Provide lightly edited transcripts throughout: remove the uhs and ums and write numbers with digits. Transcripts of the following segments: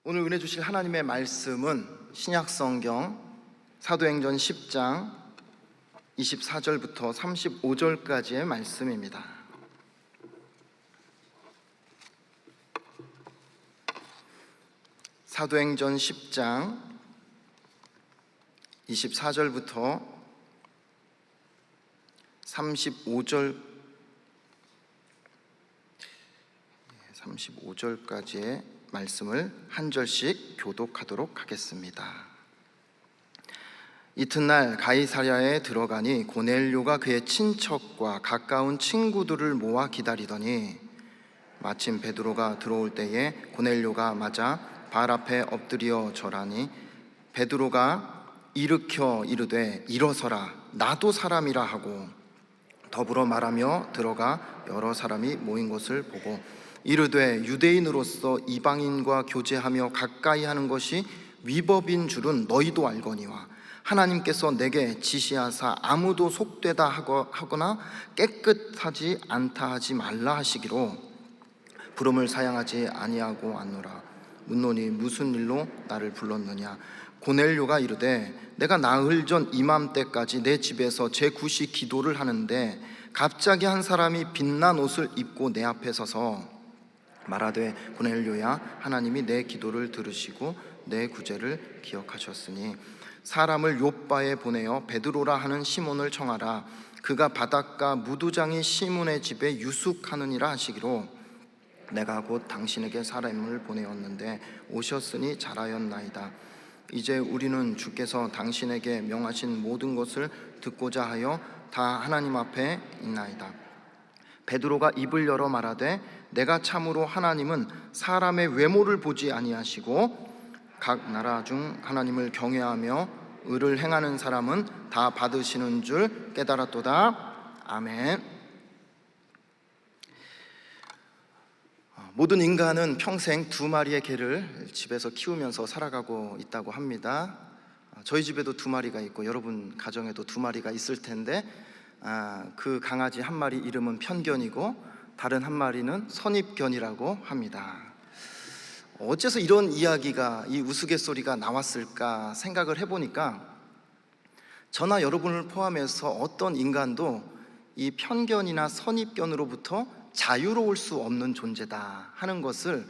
오늘 은혜 주실 하나님의 말씀은 신약성경 사도행전 10장 24절부터 35절까지의 말씀입니다. 사도행전 10장 24절부터 35절까지의 말씀을 한 절씩 교독하도록 하겠습니다. 이튿날 가이사랴에 들어가니 고넬료가 그의 친척과 가까운 친구들을 모아 기다리더니 마침 베드로가 들어올 때에 고넬료가 맞아 발 앞에 엎드려 절하니 베드로가 일으켜 이르되 일어서라 나도 사람이라 하고 더불어 말하며 들어가 여러 사람이 모인 것을 보고 이르되 유대인으로서 이방인과 교제하며 가까이 하는 것이 위법인 줄은 너희도 알거니와 하나님께서 내게 지시하사 아무도 속되다 하거나 깨끗하지 않다 하지 말라 하시기로 부름을 사양하지 아니하고 왔노라. 묻노니 무슨 일로 나를 불렀느냐. 고넬료가 이르되 내가 나흘 전 이맘때까지 내 집에서 제9시 기도를 하는데 갑자기 한 사람이 빛난 옷을 입고 내 앞에 서서 말하되 고넬료야 하나님이 내 기도를 들으시고 내 구제를 기억하셨으니 사람을 욥바에 보내어 베드로라 하는 시몬을 청하라. 그가 바닷가 무두장이 시몬의 집에 유숙하느니라 하시기로 내가 곧 당신에게 사람을 보내었는데 오셨으니 잘하였나이다. 이제 우리는 주께서 당신에게 명하신 모든 것을 듣고자 하여 다 하나님 앞에 있나이다. 베드로가 입을 열어 말하되 내가 참으로 하나님은 사람의 외모를 보지 아니하시고 각 나라 중 하나님을 경외하며 의를 행하는 사람은 다 받으시는 줄 깨달았도다. 아멘. 모든 인간은 평생 2마리의 개를 집에서 키우면서 살아가고 있다고 합니다. 저희 집에도 2마리가 있고 여러분 가정에도 2마리가 있을 텐데 그 강아지 한 마리 이름은 편견이고 다른 한 마리는 선입견이라고 합니다. 어째서 이런 이야기가, 이 우스갯소리가 나왔을까 생각을 해보니까 저나 여러분을 포함해서 어떤 인간도 이 편견이나 선입견으로부터 자유로울 수 없는 존재다 하는 것을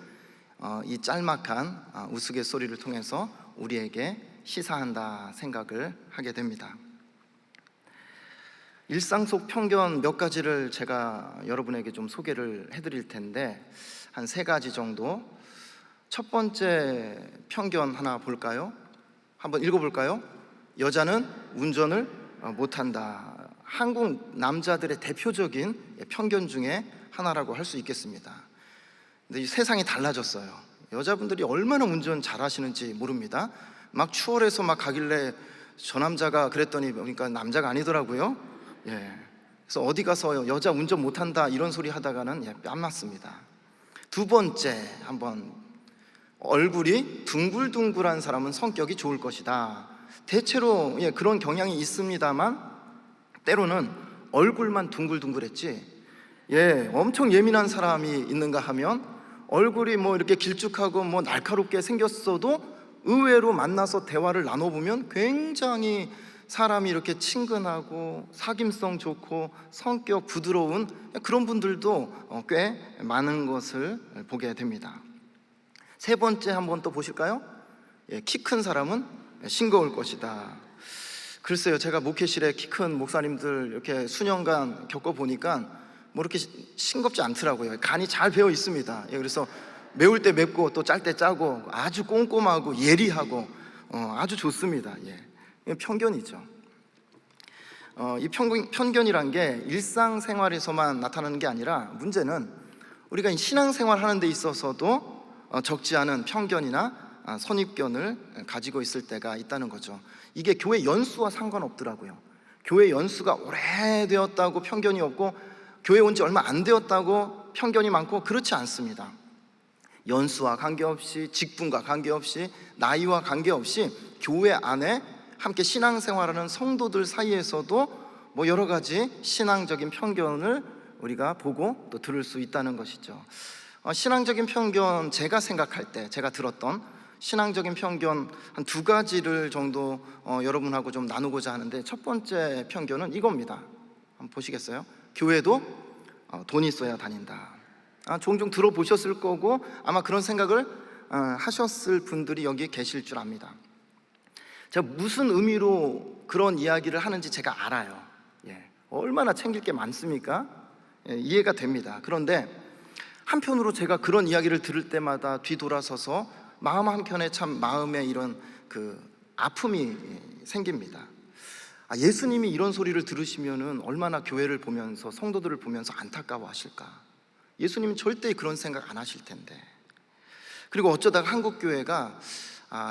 이 짤막한 우스갯소리를 통해서 우리에게 시사한다 생각을 하게 됩니다. 일상 속 편견 몇 가지를 제가 여러분에게 좀 소개를 해드릴 텐데 한 3가지 정도. 첫 번째 편견 하나 볼까요? 한번 읽어볼까요? 여자는 운전을 못한다. 한국 남자들의 대표적인 편견 중에 하나라고 할 수 있겠습니다. 근데 이 세상이 달라졌어요. 여자분들이 얼마나 운전 잘하시는지 모릅니다. 막 추월해서 막 가길래 저 남자가 그랬더니 보니까 남자가 아니더라고요. 그래서 어디 가서 여자 운전 못한다 이런 소리 하다가는 뺨 맞습니다. 두 번째, 한번 얼굴이 둥글둥글한 사람은 성격이 좋을 것이다. 대체로 그런 경향이 있습니다만 때로는 얼굴만 둥글둥글했지 엄청 예민한 사람이 있는가 하면 얼굴이 뭐 이렇게 길쭉하고 뭐 날카롭게 생겼어도 의외로 만나서 대화를 나눠보면 굉장히 사람이 이렇게 친근하고 사귐성 좋고 성격 부드러운 그런 분들도 꽤 많은 것을 보게 됩니다. 세 번째 한번 또 보실까요? 키 큰 사람은 싱거울 것이다. 글쎄요, 제가 목회실에 키 큰 목사님들 이렇게 수년간 겪어보니까 뭐 이렇게 싱겁지 않더라고요. 간이 잘 배어 있습니다. 그래서 매울 때 맵고 또 짤 때 짜고 아주 꼼꼼하고 예리하고 아주 좋습니다. 편견이죠. 이 편견이란 게 일상생활에서만 나타나는 게 아니라 문제는 우리가 신앙생활 하는 데 있어서도 적지 않은 편견이나 선입견을 가지고 있을 때가 있다는 거죠. 이게 교회 연수와 상관없더라고요. 교회 연수가 오래되었다고 편견이 없고 교회 온 지 얼마 안 되었다고 편견이 많고 그렇지 않습니다. 연수와 관계없이 직분과 관계없이 나이와 관계없이 교회 안에 함께 신앙생활하는 성도들 사이에서도 뭐 여러 가지 신앙적인 편견을 우리가 보고 또 들을 수 있다는 것이죠. 신앙적인 편견, 제가 생각할 때 제가 들었던 신앙적인 편견 한 두 가지를 정도 여러분하고 좀 나누고자 하는데, 첫 번째 편견은 이겁니다. 한번 보시겠어요? 교회도 돈이 있어야 다닌다. 종종 들어보셨을 거고 아마 그런 생각을 하셨을 분들이 여기 계실 줄 압니다. 제가 무슨 의미로 그런 이야기를 하는지 제가 알아요. 얼마나 챙길 게 많습니까? 이해가 됩니다. 그런데 한편으로 제가 그런 이야기를 들을 때마다 뒤돌아서서 마음 한켠에 참 마음에 이런 아픔이 생깁니다. 예수님이 이런 소리를 들으시면은 얼마나 교회를 보면서, 성도들을 보면서 안타까워하실까? 예수님은 절대 그런 생각 안 하실 텐데. 그리고 어쩌다가 한국교회가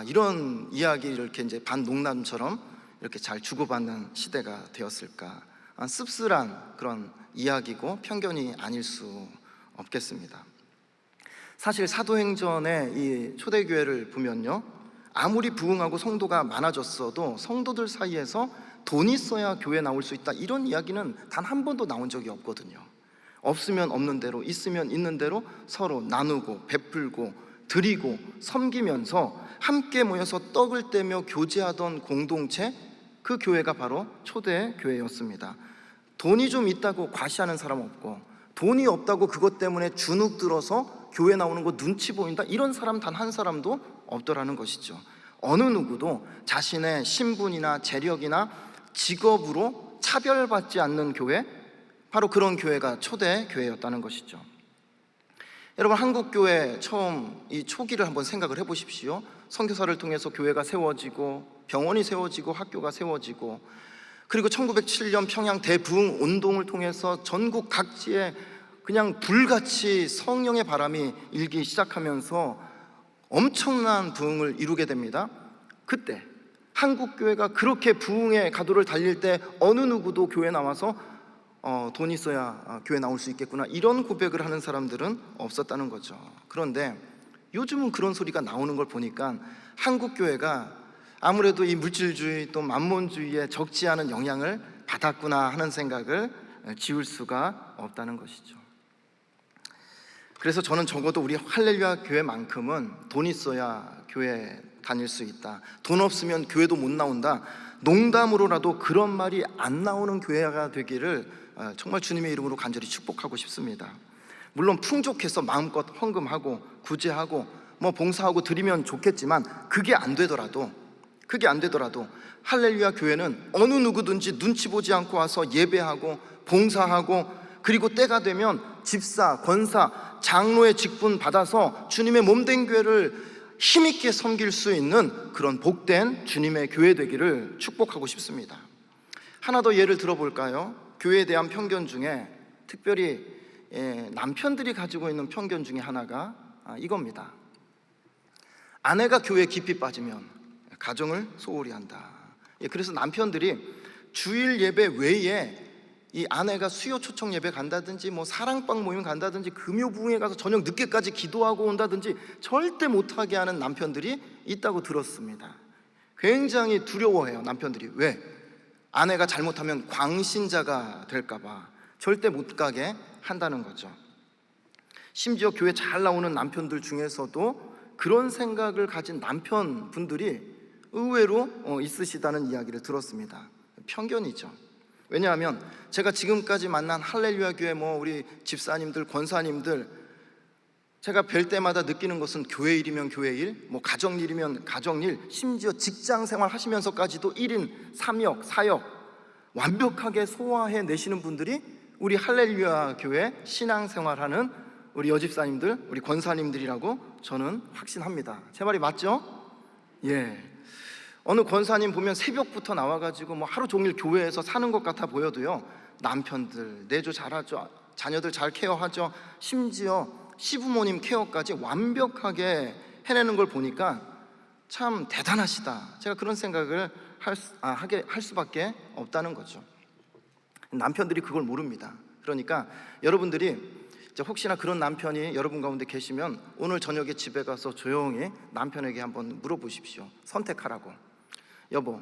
이런 이야기를 이렇게 이제 반농담처럼 이렇게 잘 주고받는 시대가 되었을까? 씁쓸한 그런 이야기고 편견이 아닐 수 없겠습니다. 사실 사도행전의 이 초대교회를 보면요, 아무리 부흥하고 성도가 많아졌어도 성도들 사이에서 돈이 있어야 교회 나올 수 있다, 이런 이야기는 단 한 번도 나온 적이 없거든요. 없으면 없는 대로, 있으면 있는 대로 서로 나누고 베풀고 드리고 섬기면서 함께 모여서 떡을 떼며 교제하던 공동체, 그 교회가 바로 초대교회였습니다. 돈이 좀 있다고 과시하는 사람 없고, 돈이 없다고 그것 때문에 주눅 들어서 교회 나오는 거 눈치 보인다, 이런 사람 단 한 사람도 없더라는 것이죠. 어느 누구도 자신의 신분이나 재력이나 직업으로 차별받지 않는 교회, 바로 그런 교회가 초대교회였다는 것이죠. 여러분, 한국교회 처음 이 초기를 한번 생각을 해보십시오. 선교사를 통해서 교회가 세워지고 병원이 세워지고 학교가 세워지고, 그리고 1907년 평양 대부흥 운동을 통해서 전국 각지에 그냥 불같이 성령의 바람이 일기 시작하면서 엄청난 부흥을 이루게 됩니다. 그때 한국교회가 그렇게 부흥의 가도를 달릴 때 어느 누구도 교회 나와서 돈 있어야 교회 나올 수 있겠구나, 이런 고백을 하는 사람들은 없었다는 거죠. 그런데 요즘은 그런 소리가 나오는 걸 보니까 한국교회가 아무래도 이 물질주의 또 만몬주의에 적지 않은 영향을 받았구나 하는 생각을 지울 수가 없다는 것이죠. 그래서 저는 적어도 우리 할렐루야 교회만큼은 돈 있어야 교회 다닐 수 있다, 돈 없으면 교회도 못 나온다, 농담으로라도 그런 말이 안 나오는 교회가 되기를 정말 주님의 이름으로 간절히 축복하고 싶습니다. 물론 풍족해서 마음껏 헌금하고 구제하고 봉사하고 드리면 좋겠지만, 그게 안 되더라도 할렐루야 교회는 어느 누구든지 눈치 보지 않고 와서 예배하고 봉사하고, 그리고 때가 되면 집사, 권사, 장로의 직분 받아서 주님의 몸된 교회를 힘있게 섬길 수 있는 그런 복된 주님의 교회 되기를 축복하고 싶습니다. 하나 더 예를 들어볼까요? 교회에 대한 편견 중에 특별히 남편들이 가지고 있는 편견 중에 하나가 이겁니다. 아내가 교회에 깊이 빠지면 가정을 소홀히 한다. 그래서 남편들이 주일 예배 외에 이 아내가 수요 초청 예배 간다든지 사랑방 모임 간다든지 금요 부흥회 가서 저녁 늦게까지 기도하고 온다든지 절대 못하게 하는 남편들이 있다고 들었습니다. 굉장히 두려워해요, 남편들이. 왜? 아내가 잘못하면 광신자가 될까봐 절대 못 가게 한다는 거죠. 심지어 교회 잘 나오는 남편들 중에서도 그런 생각을 가진 남편분들이 의외로 있으시다는 이야기를 들었습니다. 편견이죠. 왜냐하면 제가 지금까지 만난 할렐루야 교회 우리 집사님들, 권사님들, 제가 뵐 때마다 느끼는 것은 교회 일이면 교회 일, 가정일이면 가정일, 심지어 직장 생활 하시면서까지도 1인 3역, 4역 완벽하게 소화해 내시는 분들이 우리 할렐루야 교회 신앙생활하는 우리 여집사님들, 우리 권사님들이라고 저는 확신합니다. 제 말이 맞죠? 어느 권사님 보면 새벽부터 나와가지고 하루 종일 교회에서 사는 것 같아 보여도요, 남편들 내조 잘하죠, 자녀들 잘 케어하죠, 심지어 시부모님 케어까지 완벽하게 해내는 걸 보니까 참 대단하시다, 제가 그런 생각을 할 수밖에 없다는 거죠. 남편들이 그걸 모릅니다. 그러니까 여러분들이 혹시나 그런 남편이 여러분 가운데 계시면 오늘 저녁에 집에 가서 조용히 남편에게 한번 물어보십시오. 선택하라고. 여보,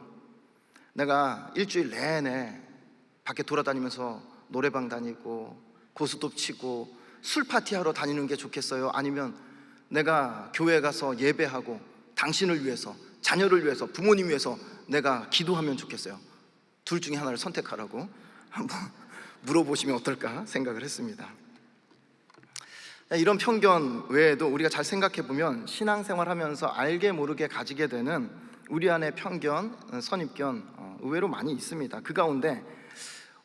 내가 일주일 내내 밖에 돌아다니면서 노래방 다니고 고스톱 치고 술 파티하러 다니는 게 좋겠어요? 아니면 내가 교회 가서 예배하고 당신을 위해서, 자녀를 위해서, 부모님 위해서 내가 기도하면 좋겠어요? 둘 중에 하나를 선택하라고 한번 물어보시면 어떨까 생각을 했습니다. 이런 편견 외에도 우리가 잘 생각해 보면 신앙생활 하면서 알게 모르게 가지게 되는 우리 안의 편견, 선입견 의외로 많이 있습니다. 그 가운데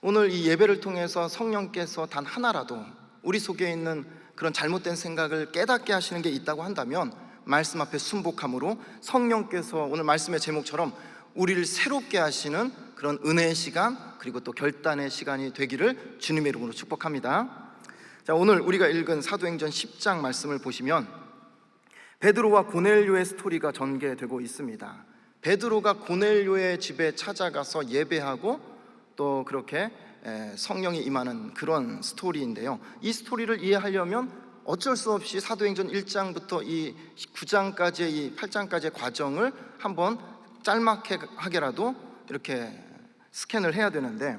오늘 이 예배를 통해서 성령께서 단 하나라도 우리 속에 있는 그런 잘못된 생각을 깨닫게 하시는 게 있다고 한다면 말씀 앞에 순복함으로 성령께서 오늘 말씀의 제목처럼 우리를 새롭게 하시는 그런 은혜의 시간, 그리고 또 결단의 시간이 되기를 주님의 이름으로 축복합니다. 자, 오늘 우리가 읽은 사도행전 10장 말씀을 보시면 베드로와 고넬료의 스토리가 전개되고 있습니다. 베드로가 고넬료의 집에 찾아가서 예배하고 또 그렇게 성령이 임하는 그런 스토리인데요, 이 스토리를 이해하려면 어쩔 수 없이 사도행전 1장부터 이 9장까지의 이 8장까지의 과정을 한번 짤막하게라도 이렇게 스캔을 해야 되는데,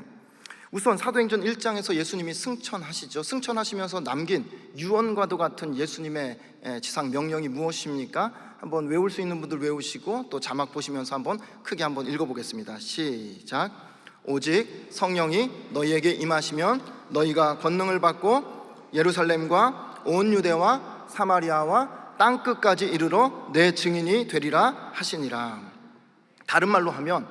우선 사도행전 1장에서 예수님이 승천하시죠. 승천하시면서 남긴 유언과도 같은 예수님의 지상 명령이 무엇입니까? 한번 외울 수 있는 분들 외우시고 또 자막 보시면서 한번 크게 한번 읽어보겠습니다. 시작. 오직 성령이 너희에게 임하시면 너희가 권능을 받고 예루살렘과 온 유대와 사마리아와 땅끝까지 이르러 내 증인이 되리라 하시니라. 다른 말로 하면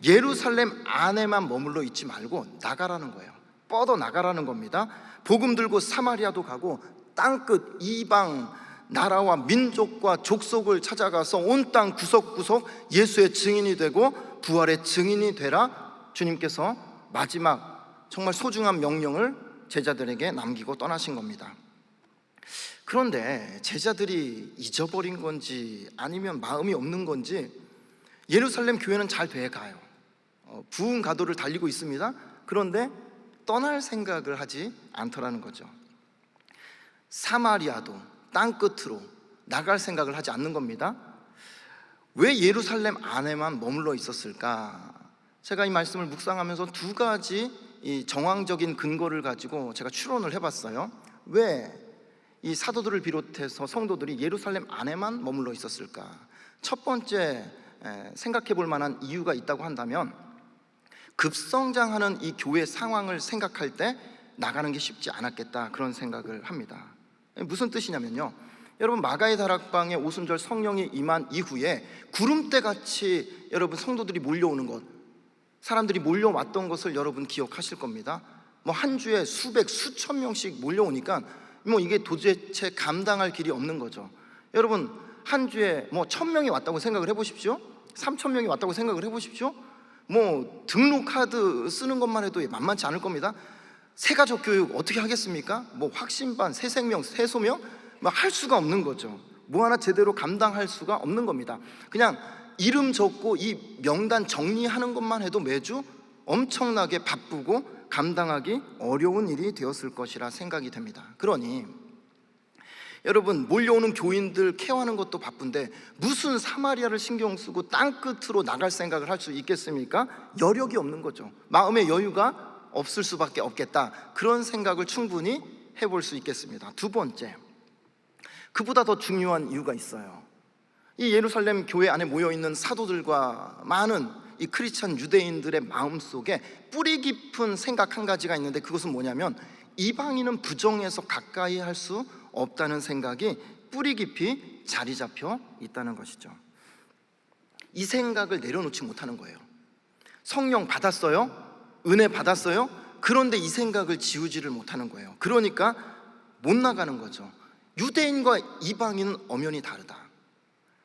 예루살렘 안에만 머물러 있지 말고 나가라는 거예요. 뻗어 나가라는 겁니다. 복음 들고 사마리아도 가고 땅끝 이방 나라와 민족과 족속을 찾아가서 온 땅 구석구석 예수의 증인이 되고 부활의 증인이 되라, 주님께서 마지막 정말 소중한 명령을 제자들에게 남기고 떠나신 겁니다. 그런데 제자들이 잊어버린 건지 아니면 마음이 없는 건지 예루살렘 교회는 잘 돼가요. 부흥 가도를 달리고 있습니다. 그런데 떠날 생각을 하지 않더라는 거죠. 사마리아도 땅끝으로 나갈 생각을 하지 않는 겁니다. 왜 예루살렘 안에만 머물러 있었을까? 제가 이 말씀을 묵상하면서 두 가지 이 정황적인 근거를 가지고 제가 추론을 해봤어요. 왜 이 사도들을 비롯해서 성도들이 예루살렘 안에만 머물러 있었을까? 첫 번째 생각해 볼 만한 이유가 있다고 한다면, 급성장하는 이 교회 상황을 생각할 때 나가는 게 쉽지 않았겠다, 그런 생각을 합니다. 무슨 뜻이냐면요, 여러분 마가의 다락방에 오순절 성령이 임한 이후에 구름대같이 여러분 성도들이 몰려오는 것, 사람들이 몰려왔던 것을 여러분 기억하실 겁니다. 뭐 한 주에 수백 수천 명씩 몰려오니까 뭐 이게 도대체 감당할 길이 없는 거죠. 여러분 한 주에 뭐 1,000명이 왔다고 생각을 해보십시오. 3,000명이 왔다고 생각을 해보십시오. 뭐 등록카드 쓰는 것만 해도 만만치 않을 겁니다. 새가족 교육 어떻게 하겠습니까? 뭐 확신반, 새생명, 새소명 뭐 할 수가 없는 거죠. 뭐 하나 제대로 감당할 수가 없는 겁니다. 그냥 이름 적고 이 명단 정리하는 것만 해도 매주 엄청나게 바쁘고 감당하기 어려운 일이 되었을 것이라 생각이 됩니다. 그러니 여러분 몰려오는 교인들 케어하는 것도 바쁜데 무슨 사마리아를 신경 쓰고 땅끝으로 나갈 생각을 할 수 있겠습니까? 여력이 없는 거죠. 마음의 여유가 없을 수밖에 없겠다, 그런 생각을 충분히 해볼 수 있겠습니다. 두 번째, 그보다 더 중요한 이유가 있어요. 이 예루살렘 교회 안에 모여있는 사도들과 많은 이 크리스찬 유대인들의 마음속에 뿌리 깊은 생각 한 가지가 있는데, 그것은 뭐냐면 이방인은 부정해서 가까이 할 수 없다는 생각이 뿌리 깊이 자리 잡혀 있다는 것이죠. 이 생각을 내려놓지 못하는 거예요. 성령 받았어요, 은혜 받았어요. 그런데 이 생각을 지우지를 못하는 거예요. 그러니까 못 나가는 거죠. 유대인과 이방인은 엄연히 다르다.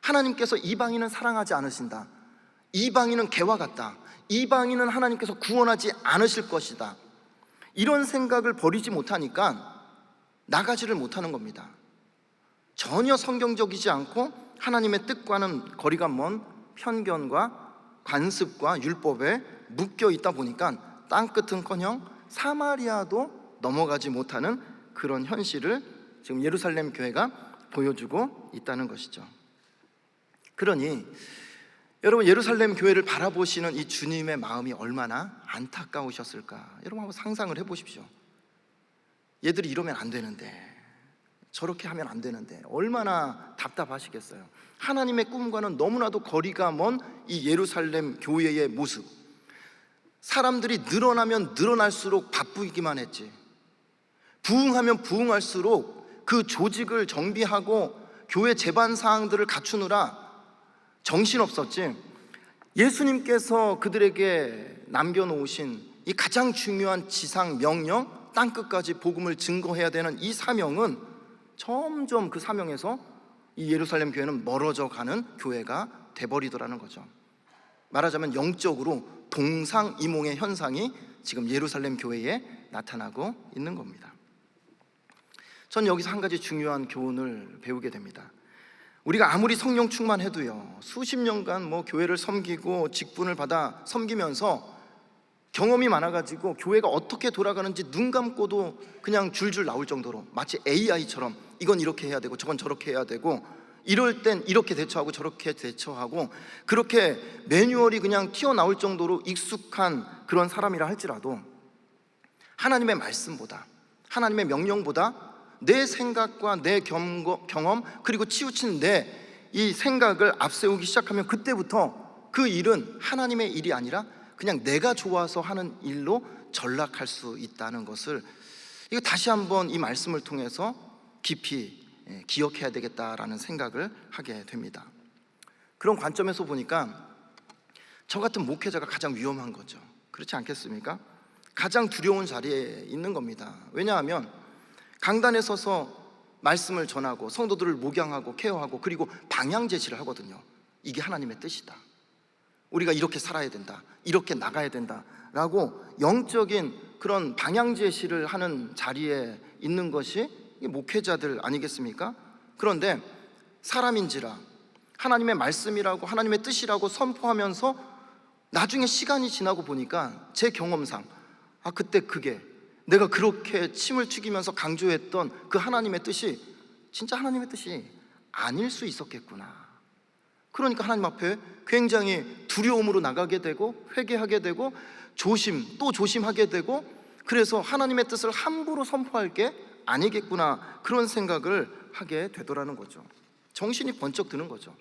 하나님께서 이방인은 사랑하지 않으신다. 이방인은 개와 같다. 이방인은 하나님께서 구원하지 않으실 것이다. 이런 생각을 버리지 못하니까 나가지를 못하는 겁니다. 전혀 성경적이지 않고 하나님의 뜻과는 거리가 먼 편견과 관습과 율법에 묶여 있다 보니까 땅끝은커녕 사마리아도 넘어가지 못하는 그런 현실을 지금 예루살렘 교회가 보여주고 있다는 것이죠. 그러니 여러분 예루살렘 교회를 바라보시는 이 주님의 마음이 얼마나 안타까우셨을까, 여러분 한번 상상을 해보십시오. 얘들이 이러면 안 되는데, 저렇게 하면 안 되는데 얼마나 답답하시겠어요. 하나님의 꿈과는 너무나도 거리가 먼 이 예루살렘 교회의 모습, 사람들이 늘어나면 늘어날수록 바쁘기만 했지, 부흥하면 부흥할수록 그 조직을 정비하고 교회 제반 사항들을 갖추느라 정신없었지, 예수님께서 그들에게 남겨놓으신 이 가장 중요한 지상 명령, 땅끝까지 복음을 증거해야 되는 이 사명은 점점 그 사명에서 이 예루살렘 교회는 멀어져 가는 교회가 돼버리더라는 거죠. 말하자면 영적으로 동상이몽의 현상이 지금 예루살렘 교회에 나타나고 있는 겁니다. 전 여기서 한 가지 중요한 교훈을 배우게 됩니다. 우리가 아무리 성령 충만해도요, 수십 년간 교회를 섬기고 직분을 받아 섬기면서 경험이 많아가지고 교회가 어떻게 돌아가는지 눈 감고도 그냥 줄줄 나올 정도로, 마치 AI처럼 이건 이렇게 해야 되고 저건 저렇게 해야 되고, 이럴 땐 이렇게 대처하고 저렇게 대처하고, 그렇게 매뉴얼이 그냥 튀어나올 정도로 익숙한 그런 사람이라 할지라도 하나님의 말씀보다, 하나님의 명령보다 내 생각과 내 경험, 그리고 치우친 내 이 생각을 앞세우기 시작하면 그때부터 그 일은 하나님의 일이 아니라 그냥 내가 좋아서 하는 일로 전락할 수 있다는 것을, 이거 다시 한번 이 말씀을 통해서 깊이 기억해야 되겠다라는 생각을 하게 됩니다. 그런 관점에서 보니까 저 같은 목회자가 가장 위험한 거죠. 그렇지 않겠습니까? 가장 두려운 자리에 있는 겁니다. 왜냐하면 강단에 서서 말씀을 전하고 성도들을 목양하고 케어하고 그리고 방향 제시를 하거든요. 이게 하나님의 뜻이다, 우리가 이렇게 살아야 된다, 이렇게 나가야 된다 라고 영적인 그런 방향 제시를 하는 자리에 있는 것이 목회자들 아니겠습니까? 그런데 사람인지라 하나님의 말씀이라고 하나님의 뜻이라고 선포하면서 나중에 시간이 지나고 보니까 제 경험상 그때 그게 내가 그렇게 침을 튀기면서 강조했던 그 하나님의 뜻이 진짜 하나님의 뜻이 아닐 수 있었겠구나. 그러니까 하나님 앞에 굉장히 두려움으로 나가게 되고 회개하게 되고 또 조심하게 되고, 그래서 하나님의 뜻을 함부로 선포할 게 아니겠구나, 그런 생각을 하게 되더라는 거죠. 정신이 번쩍 드는 거죠.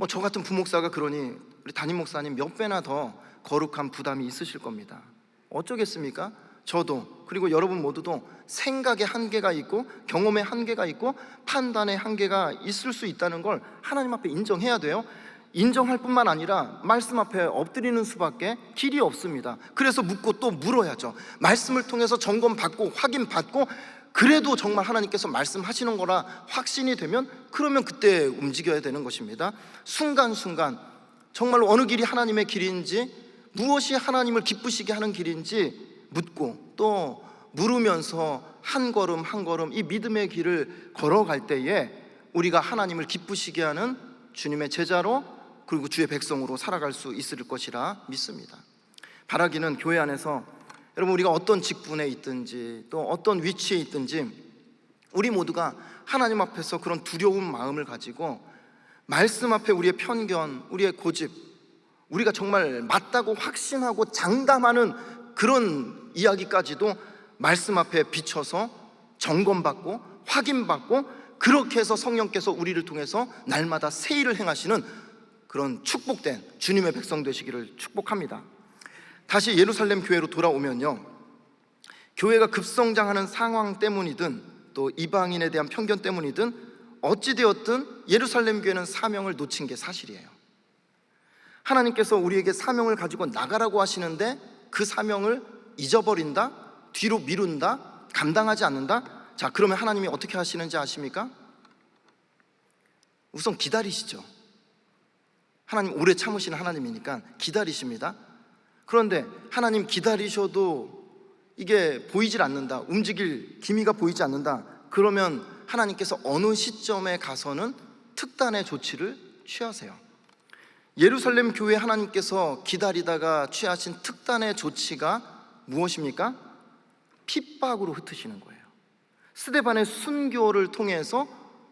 저 같은 부목사가 그러니 우리 담임 목사님 몇 배나 더 거룩한 부담이 있으실 겁니다. 어쩌겠습니까? 저도, 그리고 여러분 모두도 생각의 한계가 있고 경험의 한계가 있고 판단의 한계가 있을 수 있다는 걸 하나님 앞에 인정해야 돼요. 인정할 뿐만 아니라 말씀 앞에 엎드리는 수밖에 길이 없습니다. 그래서 묻고 또 물어야죠. 말씀을 통해서 점검받고 확인받고, 그래도 정말 하나님께서 말씀하시는 거라 확신이 되면 그러면 그때 움직여야 되는 것입니다. 순간순간 정말로 어느 길이 하나님의 길인지, 무엇이 하나님을 기쁘시게 하는 길인지 묻고 또 물으면서 한 걸음 한 걸음 이 믿음의 길을 걸어갈 때에 우리가 하나님을 기쁘시게 하는 주님의 제자로, 그리고 주의 백성으로 살아갈 수 있을 것이라 믿습니다. 바라기는 교회 안에서 여러분, 우리가 어떤 직분에 있든지 또 어떤 위치에 있든지 우리 모두가 하나님 앞에서 그런 두려운 마음을 가지고 말씀 앞에 우리의 편견, 우리의 고집, 우리가 정말 맞다고 확신하고 장담하는 그런 이야기까지도 말씀 앞에 비춰서 점검받고 확인받고, 그렇게 해서 성령께서 우리를 통해서 날마다 새 일을 행하시는 그런 축복된 주님의 백성 되시기를 축복합니다. 다시 예루살렘 교회로 돌아오면요, 교회가 급성장하는 상황 때문이든 또 이방인에 대한 편견 때문이든 어찌되었든 예루살렘 교회는 사명을 놓친 게 사실이에요. 하나님께서 우리에게 사명을 가지고 나가라고 하시는데 그 사명을 잊어버린다, 뒤로 미룬다, 감당하지 않는다. 자, 그러면 하나님이 어떻게 하시는지 아십니까? 우선 기다리시죠. 하나님 오래 참으시는 하나님이니까 기다리십니다. 그런데 하나님 기다리셔도 이게 보이질 않는다, 움직일 기미가 보이지 않는다, 그러면 하나님께서 어느 시점에 가서는 특단의 조치를 취하세요. 예루살렘 교회 하나님께서 기다리다가 취하신 특단의 조치가 무엇입니까? 핍박으로 흩으시는 거예요. 스데반의 순교를 통해서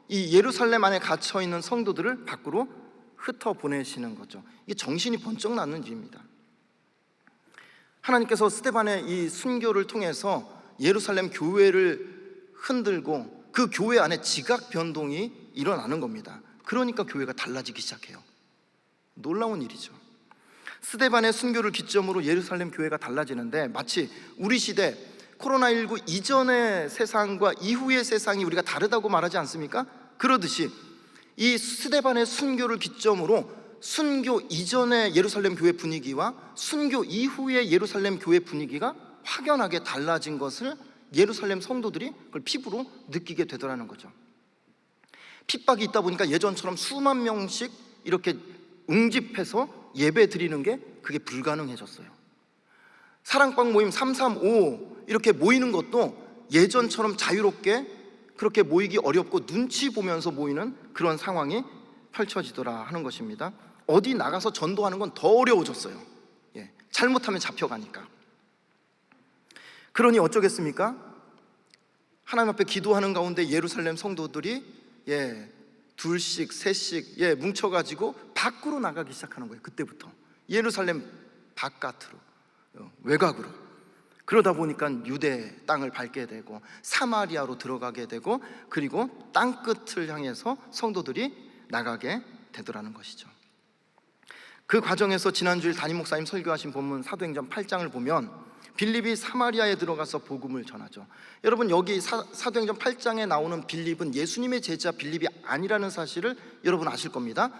이 예루살렘 안에 갇혀있는 성도들을 밖으로 흩어보내시는 거죠. 이게 정신이 번쩍 나는 일입니다. 하나님께서 스데반의 이 순교를 통해서 예루살렘 교회를 흔들고 그 교회 안에 지각 변동이 일어나는 겁니다. 그러니까 교회가 달라지기 시작해요. 놀라운 일이죠. 스데반의 순교를 기점으로 예루살렘 교회가 달라지는데, 마치 우리 시대 코로나19 이전의 세상과 이후의 세상이 우리가 다르다고 말하지 않습니까? 그러듯이 이 스데반의 순교를 기점으로 순교 이전의 예루살렘 교회 분위기와 순교 이후의 예루살렘 교회 분위기가 확연하게 달라진 것을 예루살렘 성도들이 그걸 피부로 느끼게 되더라는 거죠. 핍박이 있다 보니까 예전처럼 수만 명씩 이렇게 응집해서 예배 드리는 게 그게 불가능해졌어요. 사랑방 모임 335 이렇게 모이는 것도 예전처럼 자유롭게 그렇게 모이기 어렵고 눈치 보면서 모이는 그런 상황이 펼쳐지더라 하는 것입니다. 어디 나가서 전도하는 건 더 어려워졌어요. 잘못하면 잡혀가니까. 그러니 어쩌겠습니까? 하나님 앞에 기도하는 가운데 예루살렘 성도들이 둘씩 셋씩 뭉쳐가지고 밖으로 나가기 시작하는 거예요. 그때부터 예루살렘 바깥으로, 외곽으로. 그러다 보니까 유대 땅을 밟게 되고 사마리아로 들어가게 되고, 그리고 땅끝을 향해서 성도들이 나가게 되더라는 것이죠. 그 과정에서 지난주일 담임 목사님 설교하신 본문 사도행전 8장을 보면 빌립이 사마리아에 들어가서 복음을 전하죠. 여러분, 여기 사도행전 8장에 나오는 빌립은 예수님의 제자 빌립이 아니라는 사실을 여러분 아실 겁니다.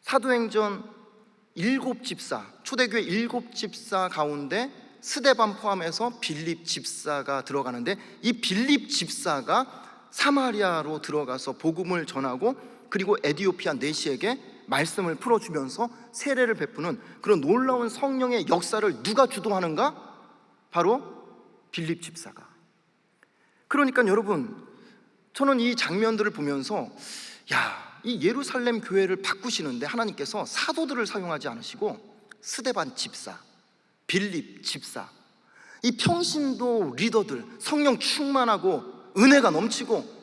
사도행전 7집사, 초대교회 7집사 가운데 스데반 포함해서 빌립 집사가 들어가는데, 이 빌립 집사가 사마리아로 들어가서 복음을 전하고 그리고 에디오피아 내시에게 말씀을 풀어주면서 세례를 베푸는 그런 놀라운 성령의 역사를 누가 주도하는가? 바로 빌립 집사가. 그러니까 여러분, 저는 이 장면들을 보면서 이 예루살렘 교회를 바꾸시는데 하나님께서 사도들을 사용하지 않으시고 스데반 집사, 빌립 집사, 이 평신도 리더들, 성령 충만하고 은혜가 넘치고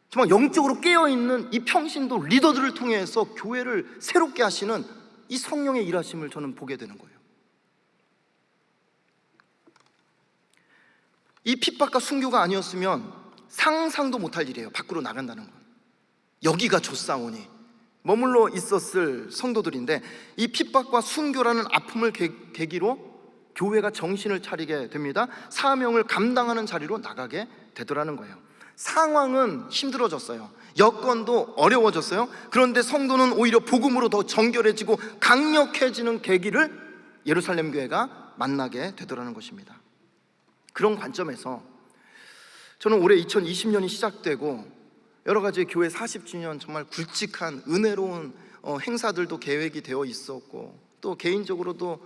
정말 영적으로 깨어있는 이 평신도 리더들을 통해서 교회를 새롭게 하시는 이 성령의 일하심을 저는 보게 되는 거예요. 이 핍박과 순교가 아니었으면 상상도 못할 일이에요. 밖으로 나간다는 건. 여기가 조사오니 머물러 있었을 성도들인데, 이 핍박과 순교라는 아픔을 계기로 교회가 정신을 차리게 됩니다. 사명을 감당하는 자리로 나가게 되더라는 거예요. 상황은 힘들어졌어요. 여건도 어려워졌어요. 그런데 성도는 오히려 복음으로 더 정결해지고 강력해지는 계기를 예루살렘 교회가 만나게 되더라는 것입니다. 그런 관점에서 저는 올해 2020년이 시작되고 여러 가지 교회 40주년 정말 굵직한 은혜로운 행사들도 계획이 되어 있었고, 또 개인적으로도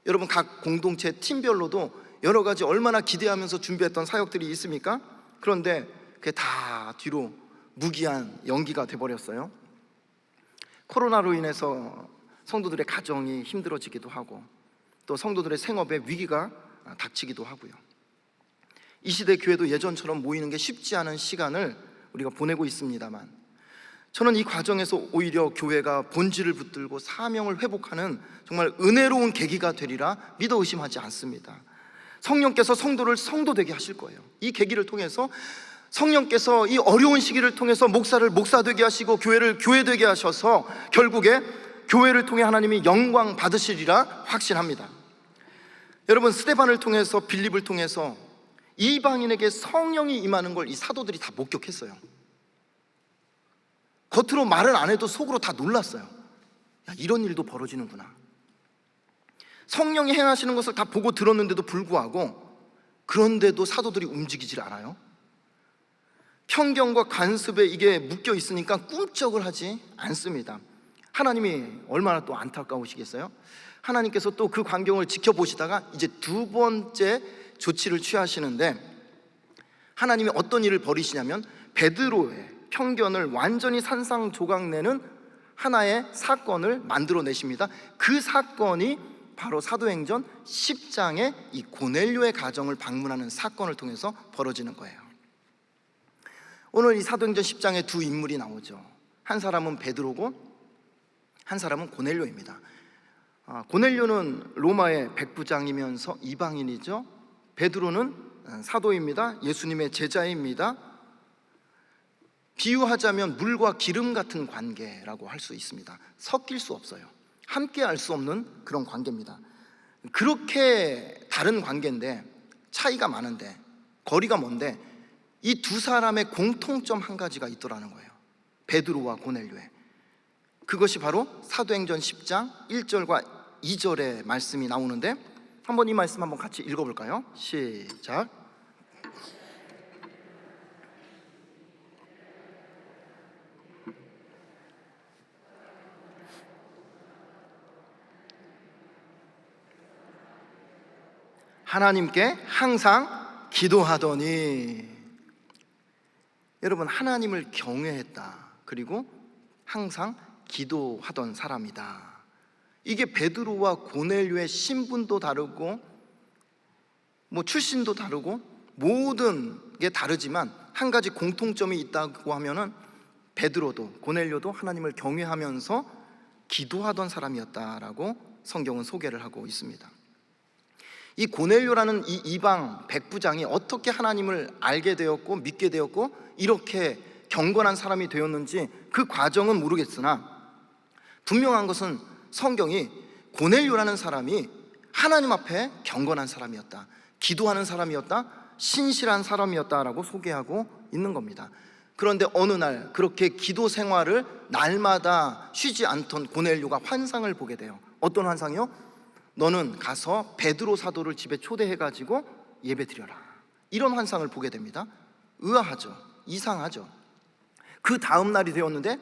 여러분 각 공동체 팀별로도 여러 가지 얼마나 기대하면서 준비했던 사역들이 있습니까? 그런데 그게 다 뒤로 무기한 연기가 돼버렸어요. 코로나로 인해서 성도들의 가정이 힘들어지기도 하고, 또 성도들의 생업에 위기가 닥치기도 하고요. 이 시대 교회도 예전처럼 모이는 게 쉽지 않은 시간을 우리가 보내고 있습니다만, 저는 이 과정에서 오히려 교회가 본질을 붙들고 사명을 회복하는 정말 은혜로운 계기가 되리라 믿어 의심하지 않습니다. 성령께서 성도를 성도되게 하실 거예요. 이 계기를 통해서 성령께서 이 어려운 시기를 통해서 목사를 목사되게 하시고 교회를 교회되게 하셔서 결국에 교회를 통해 하나님이 영광 받으시리라 확신합니다. 여러분, 스데반을 통해서 빌립을 통해서 이방인에게 성령이 임하는 걸 이 사도들이 다 목격했어요. 겉으로 말을 안 해도 속으로 다 놀랐어요. 이런 일도 벌어지는구나. 성령이 행하시는 것을 다 보고 들었는데도 불구하고, 그런데도 사도들이 움직이질 않아요. 편견과 간섭에 이게 묶여 있으니까 꿈쩍을 하지 않습니다. 하나님이 얼마나 또 안타까우시겠어요? 하나님께서 또 그 광경을 지켜보시다가 이제 두 번째 조치를 취하시는데, 하나님이 어떤 일을 벌이시냐면 베드로의 편견을 완전히 산상조각내는 하나의 사건을 만들어내십니다. 그 사건이 바로 사도행전 10장의 이 고넬료의 가정을 방문하는 사건을 통해서 벌어지는 거예요. 오늘 이 사도행전 10장에 두 인물이 나오죠. 한 사람은 베드로고 한 사람은 고넬료입니다. 고넬료는 로마의 백부장이면서 이방인이죠. 베드로는 사도입니다. 예수님의 제자입니다. 비유하자면 물과 기름 같은 관계라고 할 수 있습니다. 섞일 수 없어요. 함께 할 수 없는 그런 관계입니다. 그렇게 다른 관계인데, 차이가 많은데, 거리가 먼데, 이 두 사람의 공통점 한 가지가 있더라는 거예요. 베드로와 고넬료의. 그것이 바로 사도행전 10장 1절과 2절의 말씀이 나오는데, 한번 이 말씀 한번 같이 읽어볼까요? 시작. 하나님께 항상 기도하더니. 여러분, 하나님을 경외했다. 그리고 항상 기도하던 사람이다. 이게 베드로와 고넬료의 신분도 다르고 출신도 다르고 모든 게 다르지만 한 가지 공통점이 있다고 하면은 베드로도 고넬료도 하나님을 경외하면서 기도하던 사람이었다라고 성경은 소개를 하고 있습니다. 이 고넬료라는 이 이방 백부장이 어떻게 하나님을 알게 되었고 믿게 되었고 이렇게 경건한 사람이 되었는지 그 과정은 모르겠으나 분명한 것은 성경이 고넬료라는 사람이 하나님 앞에 경건한 사람이었다, 기도하는 사람이었다, 신실한 사람이었다라고 소개하고 있는 겁니다. 그런데 어느 날 그렇게 기도 생활을 날마다 쉬지 않던 고넬료가 환상을 보게 돼요. 어떤 환상이요? 너는 가서 베드로 사도를 집에 초대해가지고 예배 드려라, 이런 환상을 보게 됩니다. 의아하죠? 이상하죠? 그 다음 날이 되었는데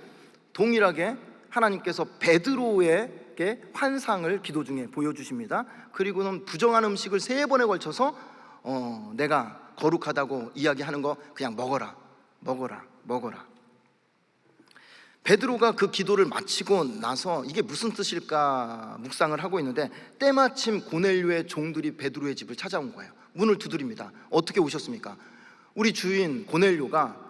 동일하게 하나님께서 베드로에게 환상을 기도 중에 보여주십니다. 그리고는 부정한 음식을 3번에 걸쳐서 내가 거룩하다고 이야기하는 거 그냥 먹어라, 먹어라, 먹어라. 베드로가 그 기도를 마치고 나서 이게 무슨 뜻일까 묵상을 하고 있는데 때마침 고넬료의 종들이 베드로의 집을 찾아온 거예요. 문을 두드립니다. 어떻게 오셨습니까? 우리 주인 고넬료가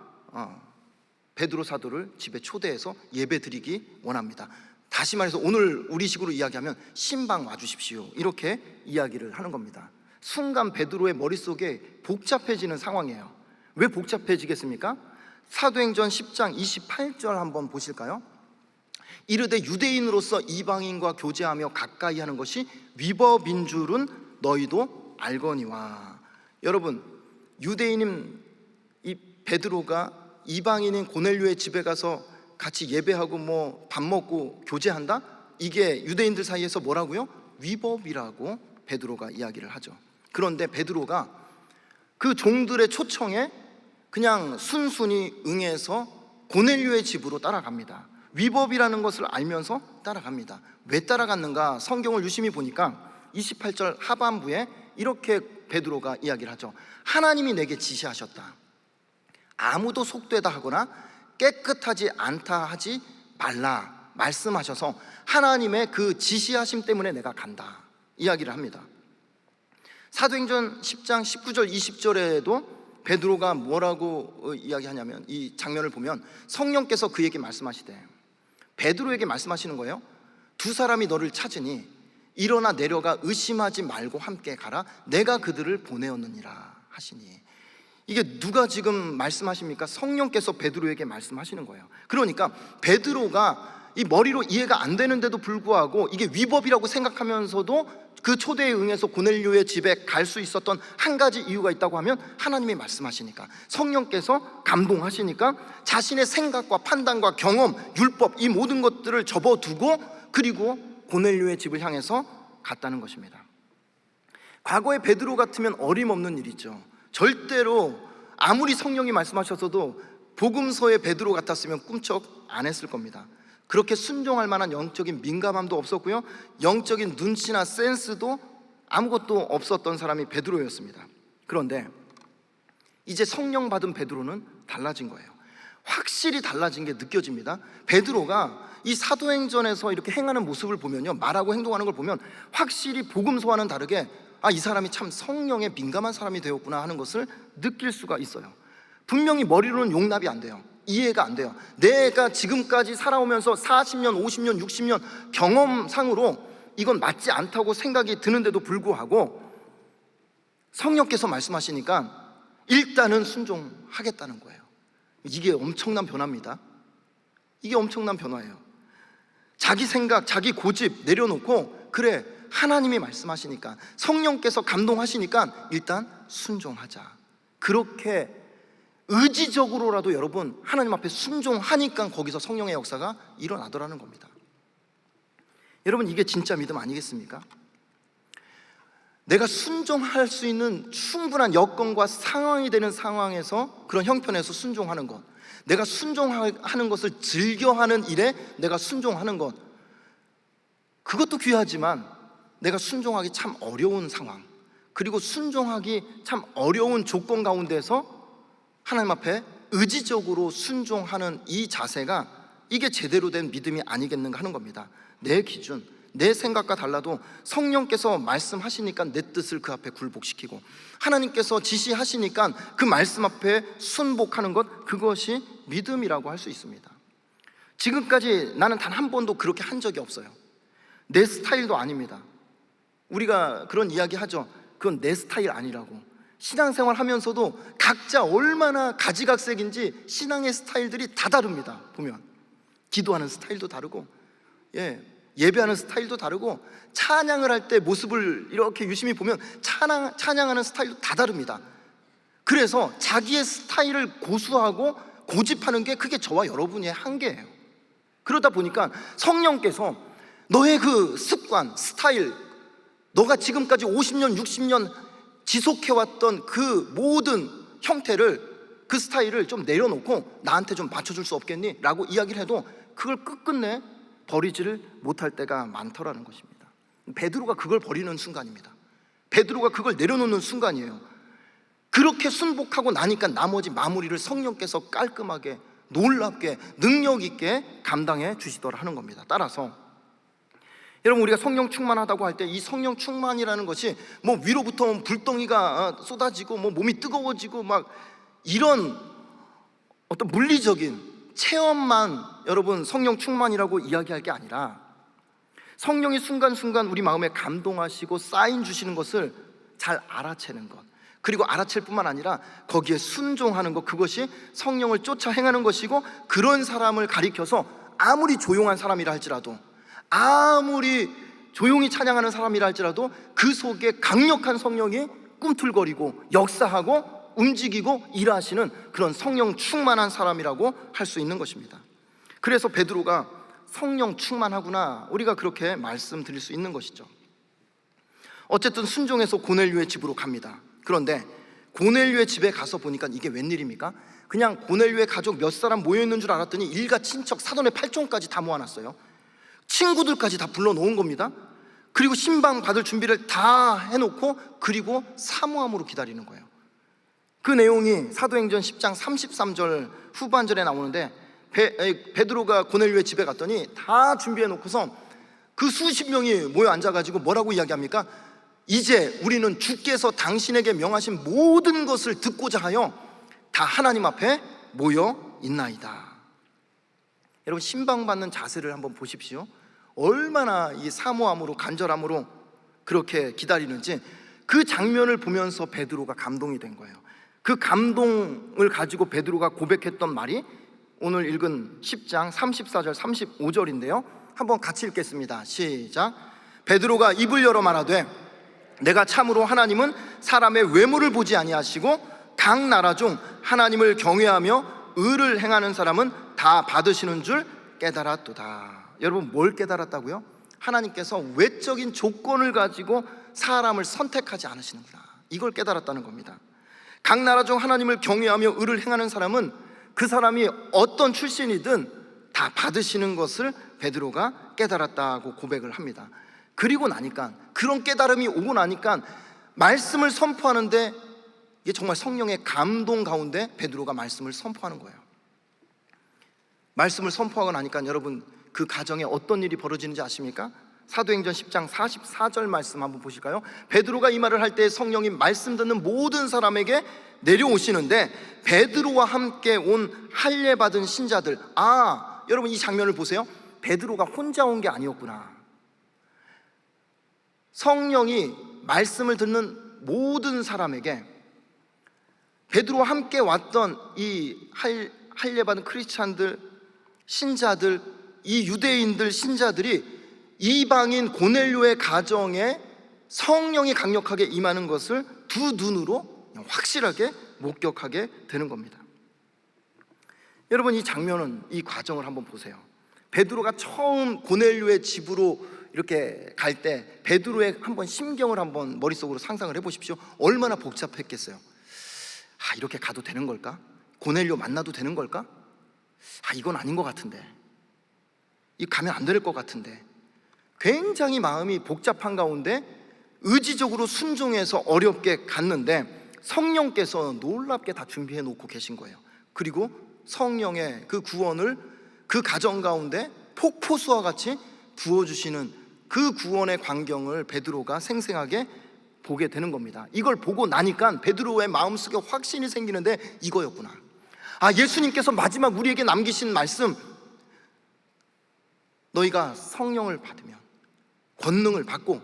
베드로 사도를 집에 초대해서 예배 드리기 원합니다. 다시 말해서 오늘 우리식으로 이야기하면 신방 와주십시오, 이렇게 이야기를 하는 겁니다. 순간 베드로의 머릿속에 복잡해지는 상황이에요. 왜 복잡해지겠습니까? 사도행전 10장 28절 한번 보실까요? 이르되 유대인으로서 이방인과 교제하며 가까이 하는 것이 위법인 줄은 너희도 알거니와. 여러분, 유대인인 이 베드로가 이방인인 고넬료의 집에 가서 같이 예배하고 밥 먹고 교제한다? 이게 유대인들 사이에서 뭐라고요? 위법이라고 베드로가 이야기를 하죠. 그런데 베드로가 그 종들의 초청에 그냥 순순히 응해서 고넬료의 집으로 따라갑니다. 위법이라는 것을 알면서 따라갑니다. 왜 따라갔는가? 성경을 유심히 보니까 28절 하반부에 이렇게 베드로가 이야기를 하죠. 하나님이 내게 지시하셨다. 아무도 속되다 하거나 깨끗하지 않다 하지 말라 말씀하셔서 하나님의 그 지시하심 때문에 내가 간다, 이야기를 합니다. 사도행전 10장 19절 20절에도 베드로가 뭐라고 이야기하냐면, 이 장면을 보면 성령께서 그에게 말씀하시되, 베드로에게 말씀하시는 거예요. 두 사람이 너를 찾으니 일어나 내려가 의심하지 말고 함께 가라. 내가 그들을 보내었느니라 하시니. 이게 누가 지금 말씀하십니까? 성령께서 베드로에게 말씀하시는 거예요. 그러니까 베드로가 이 머리로 이해가 안 되는데도 불구하고 이게 위법이라고 생각하면서도 그 초대에 응해서 고넬료의 집에 갈 수 있었던 한 가지 이유가 있다고 하면 하나님이 말씀하시니까, 성령께서 감동하시니까 자신의 생각과 판단과 경험, 율법, 이 모든 것들을 접어두고 그리고 고넬료의 집을 향해서 갔다는 것입니다. 과거에 베드로 같으면 어림없는 일이죠. 절대로 아무리 성령이 말씀하셨어도 복음서의 베드로 같았으면 꿈쩍 안 했을 겁니다. 그렇게 순종할 만한 영적인 민감함도 없었고요, 영적인 눈치나 센스도 아무것도 없었던 사람이 베드로였습니다. 그런데 이제 성령 받은 베드로는 달라진 거예요. 확실히 달라진 게 느껴집니다. 베드로가 이 사도행전에서 이렇게 행하는 모습을 보면요, 말하고 행동하는 걸 보면 확실히 복음서와는 다르게 이 사람이 참 성령에 민감한 사람이 되었구나 하는 것을 느낄 수가 있어요. 분명히 머리로는 용납이 안 돼요. 이해가 안 돼요. 내가 지금까지 살아오면서 40년, 50년, 60년 경험상으로 이건 맞지 않다고 생각이 드는데도 불구하고 성령께서 말씀하시니까 일단은 순종하겠다는 거예요. 이게 엄청난 변화입니다. 이게 엄청난 변화예요. 자기 생각, 자기 고집 내려놓고, 그래, 하나님이 말씀하시니까, 성령께서 감동하시니까 일단 순종하자. 그렇게 의지적으로라도 여러분 하나님 앞에 순종하니까 거기서 성령의 역사가 일어나더라는 겁니다. 여러분, 이게 진짜 믿음 아니겠습니까? 내가 순종할 수 있는 충분한 여건과 상황이 되는 상황에서, 그런 형편에서 순종하는 것, 내가 순종하는 것을 즐겨하는 일에 내가 순종하는 것, 그것도 귀하지만 내가 순종하기 참 어려운 상황, 그리고 순종하기 참 어려운 조건 가운데서 하나님 앞에 의지적으로 순종하는 이 자세가, 이게 제대로 된 믿음이 아니겠는가 하는 겁니다. 내 기준, 내 생각과 달라도 성령께서 말씀하시니까 내 뜻을 그 앞에 굴복시키고, 하나님께서 지시하시니까 그 말씀 앞에 순복하는 것, 그것이 믿음이라고 할 수 있습니다. 지금까지 나는 단 한 번도 그렇게 한 적이 없어요. 내 스타일도 아닙니다. 우리가 그런 이야기 하죠. 그건 내 스타일 아니라고. 신앙생활 하면서도 각자 얼마나 가지각색인지 신앙의 스타일들이 다 다릅니다. 보면 기도하는 스타일도 다르고, 예배하는 스타일도 다르고, 찬양을 할 때 모습을 이렇게 유심히 보면 찬양하는 스타일도 다 다릅니다. 그래서 자기의 스타일을 고수하고 고집하는 게, 그게 저와 여러분의 한계예요. 그러다 보니까 성령께서 너의 그 습관, 스타일, 너가 지금까지 50년, 60년 지속해왔던 그 모든 형태를, 그 스타일을 좀 내려놓고 나한테 좀 맞춰줄 수 없겠니? 라고 이야기를 해도 그걸 끝끝내 버리지를 못할 때가 많더라는 것입니다. 베드로가 그걸 버리는 순간입니다. 베드로가 그걸 내려놓는 순간이에요. 그렇게 순복하고 나니까 나머지 마무리를 성령께서 깔끔하게, 놀랍게, 능력 있게 감당해 주시더라 하는 겁니다. 따라서 여러분, 우리가 성령 충만하다고 할 때 이 성령 충만이라는 것이 뭐 위로부터 불덩이가 쏟아지고 뭐 몸이 뜨거워지고 막 이런 어떤 물리적인 체험만 여러분 성령 충만이라고 이야기할 게 아니라, 성령이 순간순간 우리 마음에 감동하시고 사인 주시는 것을 잘 알아채는 것, 그리고 알아챌 뿐만 아니라 거기에 순종하는 것, 그것이 성령을 쫓아 행하는 것이고, 그런 사람을 가리켜서 아무리 조용한 사람이라 할지라도, 아무리 조용히 찬양하는 사람이라 할지라도 그 속에 강력한 성령이 꿈틀거리고 역사하고 움직이고 일하시는 그런 성령 충만한 사람이라고 할 수 있는 것입니다. 그래서 베드로가 성령 충만하구나, 우리가 그렇게 말씀드릴 수 있는 것이죠. 어쨌든 순종해서 고넬료의 집으로 갑니다. 그런데 고넬료의 집에 가서 보니까 이게 웬일입니까? 그냥 고넬료의 가족 몇 사람 모여있는 줄 알았더니 일가 친척 사돈의 팔촌까지 다 모아놨어요. 친구들까지 다 불러놓은 겁니다. 그리고 신방 받을 준비를 다 해놓고, 그리고 사모함으로 기다리는 거예요. 그 내용이 사도행전 10장 33절 후반절에 나오는데, 베드로가 고넬료의 집에 갔더니 다 준비해놓고서 그 수십 명이 모여 앉아가지고 뭐라고 이야기합니까? 이제 우리는 주께서 당신에게 명하신 모든 것을 듣고자 하여 다 하나님 앞에 모여 있나이다. 여러분, 신방받는 자세를 한번 보십시오. 얼마나 이 사모함으로, 간절함으로 그렇게 기다리는지, 그 장면을 보면서 베드로가 감동이 된 거예요. 그 감동을 가지고 베드로가 고백했던 말이 오늘 읽은 10장 34절 35절인데요 한번 같이 읽겠습니다. 시작. 베드로가 입을 열어 말하되, 내가 참으로 하나님은 사람의 외모를 보지 아니하시고 각 나라 중 하나님을 경외하며 의를 행하는 사람은 다 받으시는 줄 깨달았도다. 여러분, 뭘 깨달았다고요? 하나님께서 외적인 조건을 가지고 사람을 선택하지 않으시는구나, 이걸 깨달았다는 겁니다. 각 나라 중 하나님을 경외하며 의를 행하는 사람은 그 사람이 어떤 출신이든 다 받으시는 것을 베드로가 깨달았다고 고백을 합니다. 그리고 나니까, 그런 깨달음이 오고 나니까 말씀을 선포하는데, 이게 정말 성령의 감동 가운데 베드로가 말씀을 선포하는 거예요. 말씀을 선포하고 나니까 여러분, 그 가정에 어떤 일이 벌어지는지 아십니까? 사도행전 10장 44절 말씀 한번 보실까요? 베드로가 이 말을 할 때 성령이 말씀 듣는 모든 사람에게 내려오시는데, 베드로와 함께 온 할례 받은 신자들, 여러분 이 장면을 보세요. 베드로가 혼자 온 게 아니었구나. 성령이 말씀을 듣는 모든 사람에게, 베드로와 함께 왔던 이 할례받은 크리스찬들, 신자들, 이 유대인들 신자들이 이방인 고넬료의 가정에 성령이 강력하게 임하는 것을 두 눈으로 확실하게 목격하게 되는 겁니다. 여러분, 이 장면은, 이 과정을 한번 보세요. 베드로가 처음 고넬료의 집으로 이렇게 갈 때 베드로의 한번 심경을 한번 머릿속으로 상상을 해보십시오. 얼마나 복잡했겠어요. 이렇게 가도 되는 걸까? 고넬료 만나도 되는 걸까? 이건 아닌 것 같은데, 이 가면 안 될 것 같은데, 굉장히 마음이 복잡한 가운데 의지적으로 순종해서 어렵게 갔는데 성령께서 놀랍게 다 준비해 놓고 계신 거예요. 그리고 성령의 그 구원을 그 가정 가운데 폭포수와 같이 부어주시는 그 구원의 광경을 베드로가 생생하게 보게 되는 겁니다. 이걸 보고 나니까 베드로의 마음속에 확신이 생기는데 이거였구나. 예수님께서 마지막 우리에게 남기신 말씀, 너희가 성령을 받으면, 권능을 받고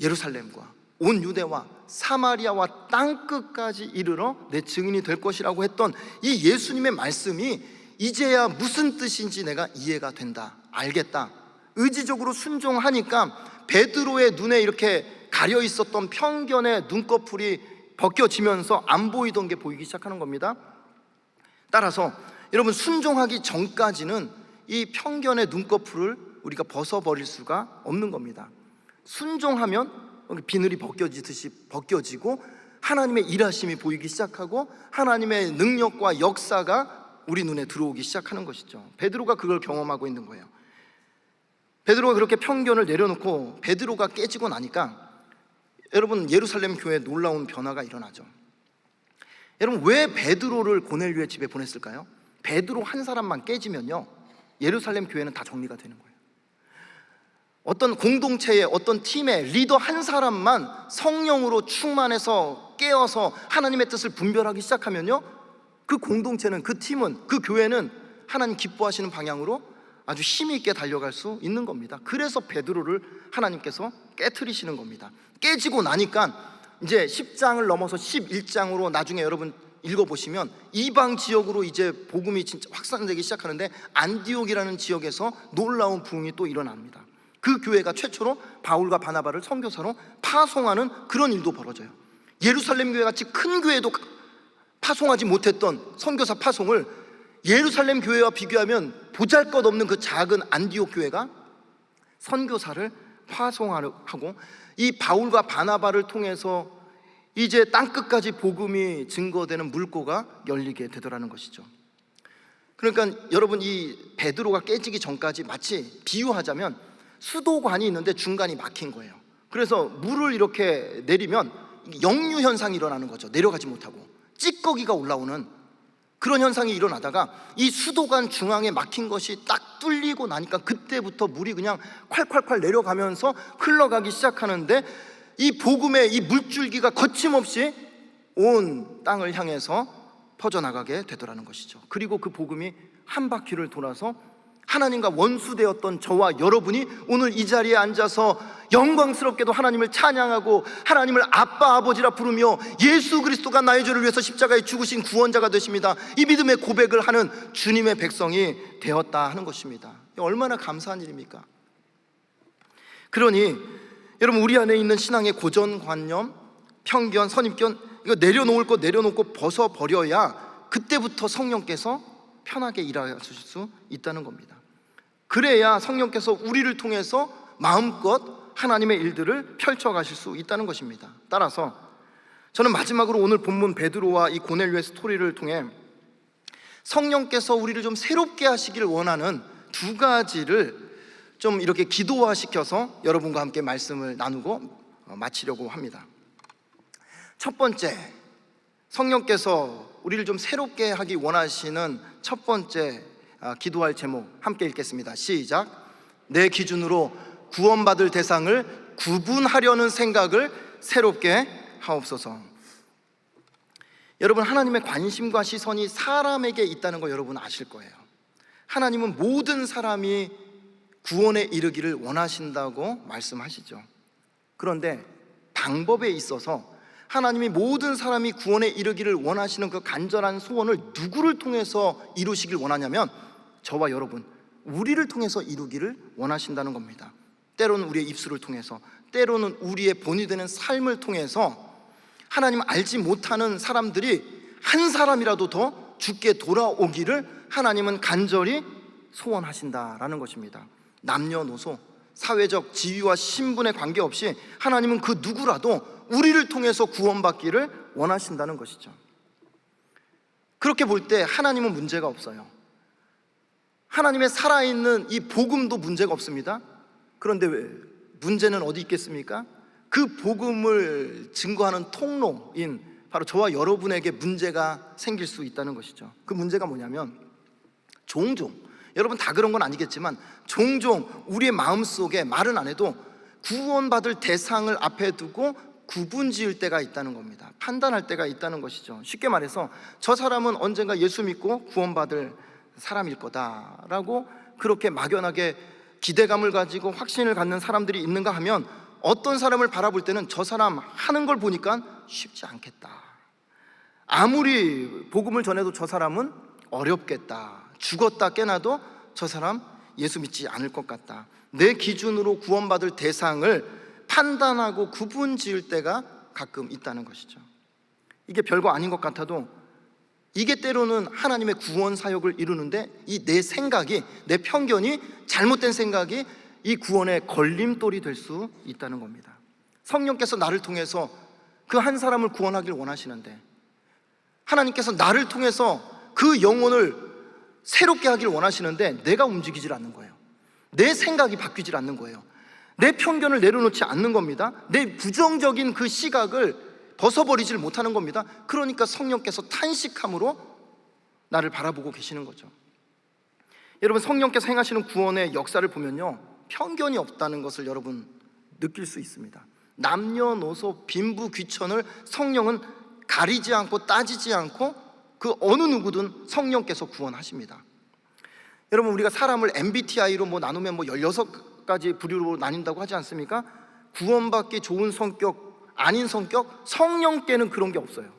예루살렘과 온 유대와 사마리아와 땅끝까지 이르러 내 증인이 될 것이라고 했던 이 예수님의 말씀이 이제야 무슨 뜻인지 내가 이해가 된다, 알겠다. 의지적으로 순종하니까 베드로의 눈에 이렇게 가려 있었던 편견의 눈꺼풀이 벗겨지면서 안 보이던 게 보이기 시작하는 겁니다. 따라서 여러분, 순종하기 전까지는 이 편견의 눈꺼풀을 우리가 벗어버릴 수가 없는 겁니다. 순종하면 비늘이 벗겨지듯이 벗겨지고 하나님의 일하심이 보이기 시작하고 하나님의 능력과 역사가 우리 눈에 들어오기 시작하는 것이죠. 베드로가 그걸 경험하고 있는 거예요. 베드로가 그렇게 편견을 내려놓고 베드로가 깨지고 나니까 여러분, 예루살렘 교회에 놀라운 변화가 일어나죠. 여러분, 왜 베드로를 고넬료의 집에 보냈을까요? 베드로 한 사람만 깨지면요, 예루살렘 교회는 다 정리가 되는 거예요. 어떤 공동체의 어떤 팀의 리더 한 사람만 성령으로 충만해서 깨어서 하나님의 뜻을 분별하기 시작하면요, 그 공동체는, 그 팀은, 그 교회는 하나님 기뻐하시는 방향으로 아주 힘이 있게 달려갈 수 있는 겁니다. 그래서 베드로를 하나님께서 깨트리시는 겁니다. 깨지고 나니까 이제 10장을 넘어서 11장으로 나중에 여러분 읽어보시면 이방 지역으로 이제 복음이 진짜 확산되기 시작하는데 안디옥이라는 지역에서 놀라운 부흥이 또 일어납니다. 그 교회가 최초로 바울과 바나바를 선교사로 파송하는 그런 일도 벌어져요. 예루살렘 교회 같이 큰 교회도 파송하지 못했던 선교사 파송을 예루살렘 교회와 비교하면 보잘것없는 그 작은 안디옥 교회가 선교사를 파송하고 이 바울과 바나바를 통해서 이제 땅끝까지 복음이 증거되는 물꼬가 열리게 되더라는 것이죠. 그러니까 여러분, 이 베드로가 깨지기 전까지 마치 비유하자면 수도관이 있는데 중간이 막힌 거예요. 그래서 물을 이렇게 내리면 역류 현상이 일어나는 거죠. 내려가지 못하고 찌꺼기가 올라오는 그런 현상이 일어나다가 이 수도관 중앙에 막힌 것이 딱 뚫리고 나니까 그때부터 물이 그냥 콸콸콸 내려가면서 흘러가기 시작하는데 이 복음의 이 물줄기가 거침없이 온 땅을 향해서 퍼져나가게 되더라는 것이죠. 그리고 그 복음이 한 바퀴를 돌아서 하나님과 원수되었던 저와 여러분이 오늘 이 자리에 앉아서 영광스럽게도 하나님을 찬양하고 하나님을 아빠 아버지라 부르며 예수 그리스도가 나의 죄를 위해서 십자가에 죽으신 구원자가 되십니다, 이 믿음의 고백을 하는 주님의 백성이 되었다 하는 것입니다. 얼마나 감사한 일입니까? 그러니 여러분, 우리 안에 있는 신앙의 고정관념, 편견, 선입견, 이거 내려놓을 거 내려놓고 벗어버려야 그때부터 성령께서 편하게 일하실 수 있다는 겁니다. 그래야 성령께서 우리를 통해서 마음껏 하나님의 일들을 펼쳐가실 수 있다는 것입니다. 따라서 저는 마지막으로 오늘 본문 베드로와 이 고넬료의 스토리를 통해 성령께서 우리를 좀 새롭게 하시길 원하는 두 가지를 좀 이렇게 기도화시켜서 여러분과 함께 말씀을 나누고 마치려고 합니다. 첫 번째, 성령께서 우리를 좀 새롭게 하기 원하시는 첫 번째 기도할 제목 함께 읽겠습니다. 시작. 내 기준으로 구원받을 대상을 구분하려는 생각을 새롭게 하옵소서. 여러분, 하나님의 관심과 시선이 사람에게 있다는 거 여러분 아실 거예요. 하나님은 모든 사람이 구원에 이르기를 원하신다고 말씀하시죠. 그런데 방법에 있어서 하나님이 모든 사람이 구원에 이르기를 원하시는 그 간절한 소원을 누구를 통해서 이루시길 원하냐면 저와 여러분, 우리를 통해서 이루기를 원하신다는 겁니다. 때로는 우리의 입술을 통해서, 때로는 우리의 본이 되는 삶을 통해서 하나님 알지 못하는 사람들이 한 사람이라도 더 주께 돌아오기를 하나님은 간절히 소원하신다라는 것입니다. 남녀노소, 사회적 지위와 신분에 관계없이 하나님은 그 누구라도 우리를 통해서 구원받기를 원하신다는 것이죠. 그렇게 볼 때 하나님은 문제가 없어요. 하나님의 살아있는 이 복음도 문제가 없습니다. 그런데 왜 문제는 어디 있겠습니까? 그 복음을 증거하는 통로인 바로 저와 여러분에게 문제가 생길 수 있다는 것이죠. 그 문제가 뭐냐면 종종, 여러분 다 그런 건 아니겠지만 종종 우리의 마음속에 말은 안 해도 구원받을 대상을 앞에 두고 구분 지을 때가 있다는 겁니다. 판단할 때가 있다는 것이죠. 쉽게 말해서 저 사람은 언젠가 예수 믿고 구원받을 사람일 거다라고 그렇게 막연하게 기대감을 가지고 확신을 갖는 사람들이 있는가 하면 어떤 사람을 바라볼 때는 저 사람 하는 걸 보니까 쉽지 않겠다, 아무리 복음을 전해도 저 사람은 어렵겠다, 죽었다 깨나도 저 사람 예수 믿지 않을 것 같다, 내 기준으로 구원받을 대상을 판단하고 구분 지을 때가 가끔 있다는 것이죠. 이게 별거 아닌 것 같아도 이게 때로는 하나님의 구원 사역을 이루는데 이 내 생각이, 내 편견이, 잘못된 생각이 이 구원의 걸림돌이 될 수 있다는 겁니다. 성령께서 나를 통해서 그 한 사람을 구원하길 원하시는데 하나님께서 나를 통해서 그 영혼을 새롭게 하길 원하시는데 내가 움직이질 않는 거예요. 내 생각이 바뀌질 않는 거예요. 내 편견을 내려놓지 않는 겁니다. 내 부정적인 그 시각을 벗어버리질 못하는 겁니다. 그러니까 성령께서 탄식함으로 나를 바라보고 계시는 거죠. 여러분, 성령께서 행하시는 구원의 역사를 보면요, 편견이 없다는 것을 여러분 느낄 수 있습니다. 남녀노소 빈부 귀천을 성령은 가리지 않고 따지지 않고 그 어느 누구든 성령께서 구원하십니다. 여러분, 우리가 사람을 MBTI로 나누면 16가지 부류로 나뉜다고 하지 않습니까? 구원받기 좋은 성격, 아닌 성격, 성령께는 그런 게 없어요.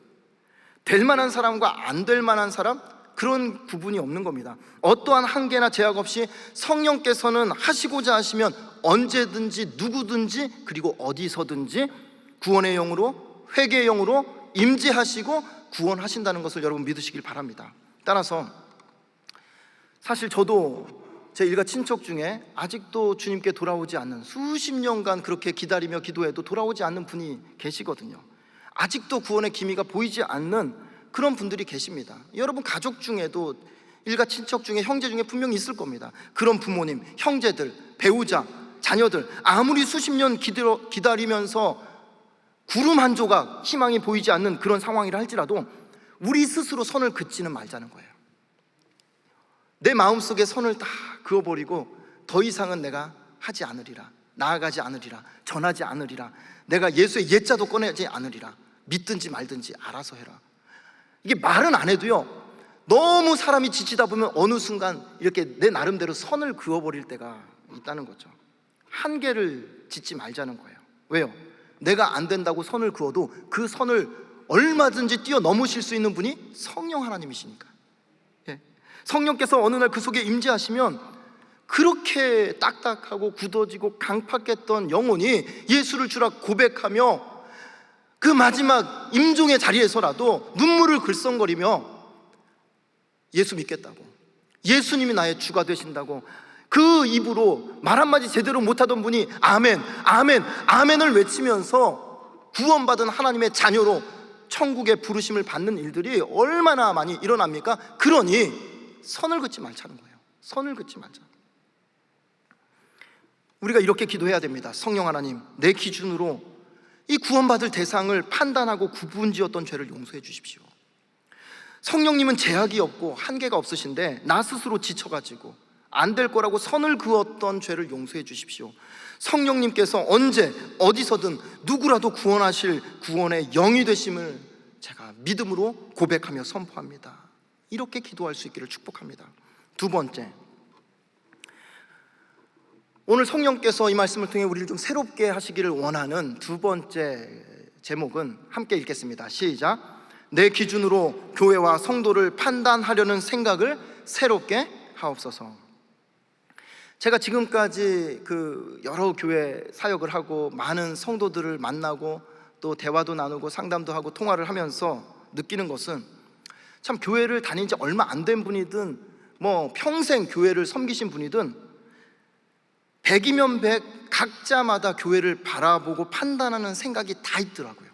될 만한 사람과 안 될 만한 사람, 그런 구분이 없는 겁니다. 어떠한 한계나 제약 없이 성령께서는 하시고자 하시면 언제든지 누구든지 그리고 어디서든지 구원의 영으로, 회개의 영으로 임재하시고 구원하신다는 것을 여러분 믿으시길 바랍니다. 따라서 사실 저도 제 일가 친척 중에 아직도 주님께 돌아오지 않는, 수십 년간 그렇게 기다리며 기도해도 돌아오지 않는 분이 계시거든요. 아직도 구원의 기미가 보이지 않는 그런 분들이 계십니다. 여러분 가족 중에도, 일가 친척 중에, 형제 중에 분명히 있을 겁니다. 그런 부모님, 형제들, 배우자, 자녀들, 아무리 수십 년 기다리면서 구름 한 조각 희망이 보이지 않는 그런 상황이라 할지라도 우리 스스로 선을 긋지는 말자는 거예요. 내 마음속에 선을 다 그어버리고 더 이상은 내가 하지 않으리라, 나아가지 않으리라, 전하지 않으리라, 내가 예수의 옛자도 꺼내지 않으리라, 믿든지 말든지 알아서 해라. 이게 말은 안 해도요, 너무 사람이 지치다 보면 어느 순간 이렇게 내 나름대로 선을 그어버릴 때가 있다는 거죠. 한계를 짓지 말자는 거예요. 왜요? 내가 안 된다고 선을 그어도 그 선을 얼마든지 뛰어넘으실 수 있는 분이 성령 하나님이시니까. 성령께서 어느 날 그 속에 임재하시면 그렇게 딱딱하고 굳어지고 강팍했던 영혼이 예수를 주라 고백하며 그 마지막 임종의 자리에서라도 눈물을 글썽거리며 예수 믿겠다고, 예수님이 나의 주가 되신다고 그 입으로 말 한마디 제대로 못하던 분이 아멘, 아멘, 아멘을 외치면서 구원받은 하나님의 자녀로 천국의 부르심을 받는 일들이 얼마나 많이 일어납니까? 그러니 선을 긋지 말자는 거예요. 선을 긋지 말자. 우리가 이렇게 기도해야 됩니다. 성령 하나님, 내 기준으로 이 구원받을 대상을 판단하고 구분지었던 죄를 용서해 주십시오. 성령님은 제약이 없고 한계가 없으신데 나 스스로 지쳐가지고 안 될 거라고 선을 그었던 죄를 용서해 주십시오. 성령님께서 언제 어디서든 누구라도 구원하실 구원의 영이 되심을 제가 믿음으로 고백하며 선포합니다. 이렇게 기도할 수 있기를 축복합니다. 두 번째, 오늘 성령께서 이 말씀을 통해 우리를 좀 새롭게 하시기를 원하는 두 번째 제목은 함께 읽겠습니다. 시작. 내 기준으로 교회와 성도를 판단하려는 생각을 새롭게 하옵소서. 제가 지금까지 여러 교회 사역을 하고 많은 성도들을 만나고 또 대화도 나누고 상담도 하고 통화를 하면서 느끼는 것은, 참 교회를 다닌 지 얼마 안 된 분이든 평생 교회를 섬기신 분이든 100이면 100 각자마다 교회를 바라보고 판단하는 생각이 다 있더라고요.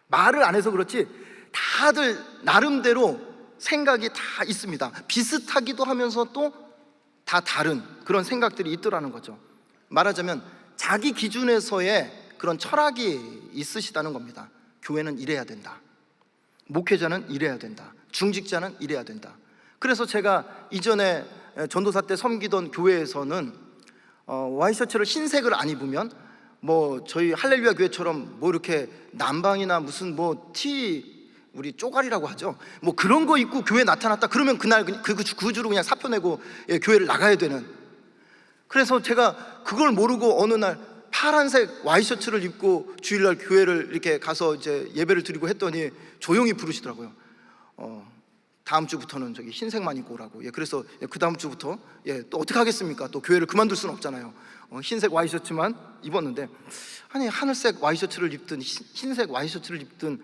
말을 안 해서 그렇지 다들 나름대로 생각이 다 있습니다. 비슷하기도 하면서 또 다 다른 그런 생각들이 있더라는 거죠. 말하자면 자기 기준에서의 그런 철학이 있으시다는 겁니다. 교회는 이래야 된다, 목회자는 이래야 된다, 중직자는 이래야 된다. 그래서 제가 이전에 전도사 때 섬기던 교회에서는 와이셔츠를 흰색을 안 입으면 저희 할렐루야 교회처럼 이렇게 남방이나 무슨 우리 쪼가리라고 하죠, 그런 거 입고 교회에 나타났다 그러면 그날 그 주로 그냥 사표 내고 교회를 나가야 되는. 그래서 제가 그걸 모르고 어느 날 파란색 와이셔츠를 입고 주일날 교회를 이렇게 가서 이제 예배를 드리고 했더니 조용히 부르시더라고요. 다음 주부터는 저기 흰색만 입고 오라고. 그래서 그 다음 주부터 또 어떻게 하겠습니까? 또 교회를 그만둘 수는 없잖아요. 흰색 와이셔츠만 입었는데, 아니 하늘색 와이셔츠를 입든 흰색 와이셔츠를 입든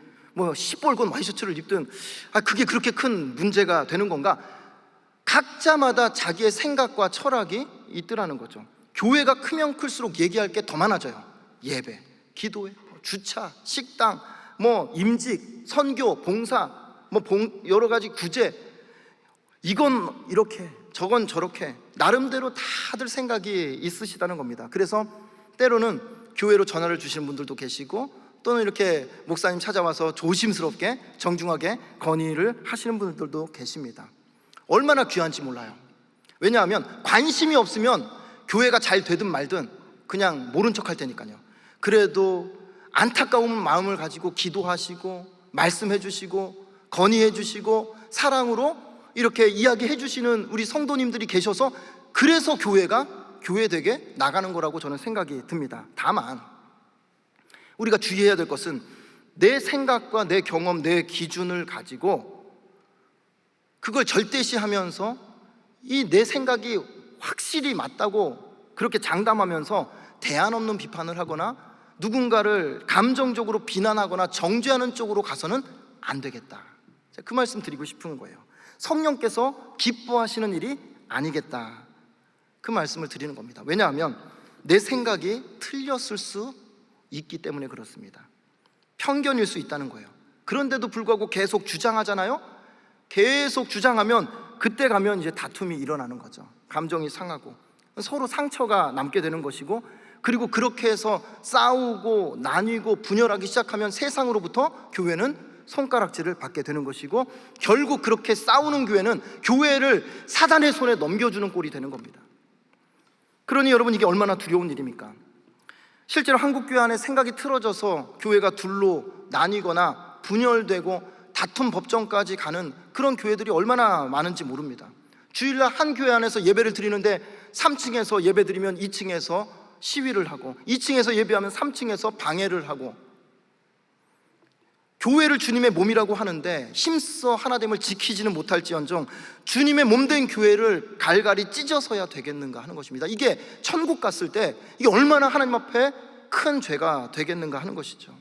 시뻘건 와이셔츠를 입든 그게 그렇게 큰 문제가 되는 건가? 각자마다 자기의 생각과 철학이 있더라는 거죠. 교회가 크면 클수록 얘기할 게 더 많아져요. 예배, 기도회, 주차, 식당, 임직, 선교, 봉사, 여러 가지 구제, 이건 이렇게 저건 저렇게 나름대로 다들 생각이 있으시다는 겁니다. 그래서 때로는 교회로 전화를 주시는 분들도 계시고, 또는 이렇게 목사님 찾아와서 조심스럽게 정중하게 건의를 하시는 분들도 계십니다. 얼마나 귀한지 몰라요. 왜냐하면 관심이 없으면 교회가 잘 되든 말든 그냥 모른 척 할 테니까요. 그래도 안타까운 마음을 가지고 기도하시고 말씀해 주시고 건의해 주시고 사랑으로 이렇게 이야기해 주시는 우리 성도님들이 계셔서, 그래서 교회가 교회되게 나가는 거라고 저는 생각이 듭니다. 다만 우리가 주의해야 될 것은, 내 생각과 내 경험, 내 기준을 가지고 그걸 절대시하면서 이 내 생각이 확실히 맞다고 그렇게 장담하면서 대안 없는 비판을 하거나 누군가를 감정적으로 비난하거나 정죄하는 쪽으로 가서는 안 되겠다. 그 말씀 드리고 싶은 거예요. 성령께서 기뻐하시는 일이 아니겠다, 그 말씀을 드리는 겁니다. 왜냐하면 내 생각이 틀렸을 수 있기 때문에 그렇습니다. 편견일 수 있다는 거예요. 그런데도 불구하고 계속 주장하잖아요. 계속 주장하면 그때 가면 이제 다툼이 일어나는 거죠. 감정이 상하고 서로 상처가 남게 되는 것이고, 그리고 그렇게 해서 싸우고 나뉘고 분열하기 시작하면 세상으로부터 교회는 손가락질을 받게 되는 것이고, 결국 그렇게 싸우는 교회는 교회를 사단의 손에 넘겨주는 꼴이 되는 겁니다. 그러니 여러분, 이게 얼마나 두려운 일입니까? 실제로 한국교회 안에 생각이 틀어져서 교회가 둘로 나뉘거나 분열되고 다툼 법정까지 가는 그런 교회들이 얼마나 많은지 모릅니다. 주일날 한 교회 안에서 예배를 드리는데 3층에서 예배 드리면 2층에서 시위를 하고, 2층에서 예배하면 3층에서 방해를 하고, 교회를 주님의 몸이라고 하는데 힘써 하나됨을 지키지는 못할지언정 주님의 몸된 교회를 갈갈이 찢어서야 되겠는가 하는 것입니다. 이게 천국 갔을 때 이게 얼마나 하나님 앞에 큰 죄가 되겠는가 하는 것이죠.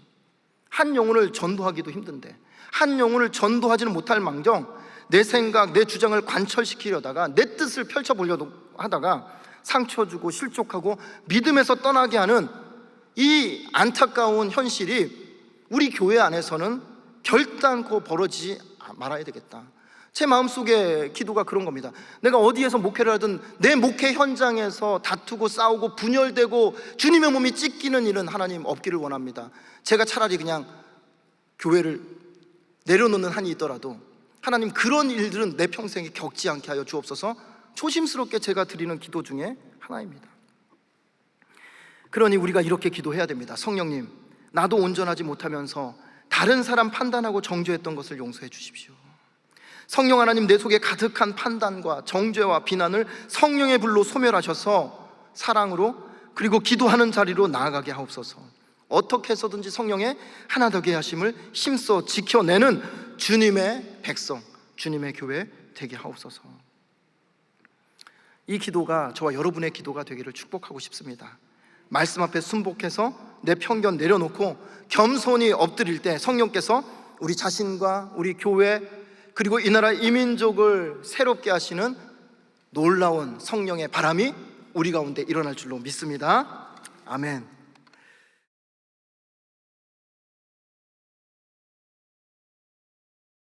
한 영혼을 전도하기도 힘든데, 한 영혼을 전도하지는 못할 망정 내 생각, 내 주장을 관철시키려다가 내 뜻을 펼쳐보려고 하다가 상처 주고 실족하고 믿음에서 떠나게 하는 이 안타까운 현실이 우리 교회 안에서는 결단코 벌어지지 말아야 되겠다. 제 마음속에 기도가 그런 겁니다. 내가 어디에서 목회를 하든 내 목회 현장에서 다투고 싸우고 분열되고 주님의 몸이 찢기는 일은 하나님 없기를 원합니다. 제가 차라리 그냥 교회를 내려놓는 한이 있더라도 하나님, 그런 일들은 내 평생에 겪지 않게 하여 주옵소서, 조심스럽게 제가 드리는 기도 중에 하나입니다. 그러니 우리가 이렇게 기도해야 됩니다. 성령님, 나도 온전하지 못하면서 다른 사람 판단하고 정죄했던 것을 용서해 주십시오. 성령 하나님, 내 속에 가득한 판단과 정죄와 비난을 성령의 불로 소멸하셔서 사랑으로 그리고 기도하는 자리로 나아가게 하옵소서. 어떻게 해서든지 성령의 하나 되게 하심을 힘써 지켜내는 주님의 백성, 주님의 교회 되게 하옵소서. 이 기도가 저와 여러분의 기도가 되기를 축복하고 싶습니다. 말씀 앞에 순복해서 내 편견 내려놓고 겸손히 엎드릴 때 성령께서 우리 자신과 우리 교회 그리고 이 나라 이민족을 새롭게 하시는 놀라운 성령의 바람이 우리 가운데 일어날 줄로 믿습니다. 아멘.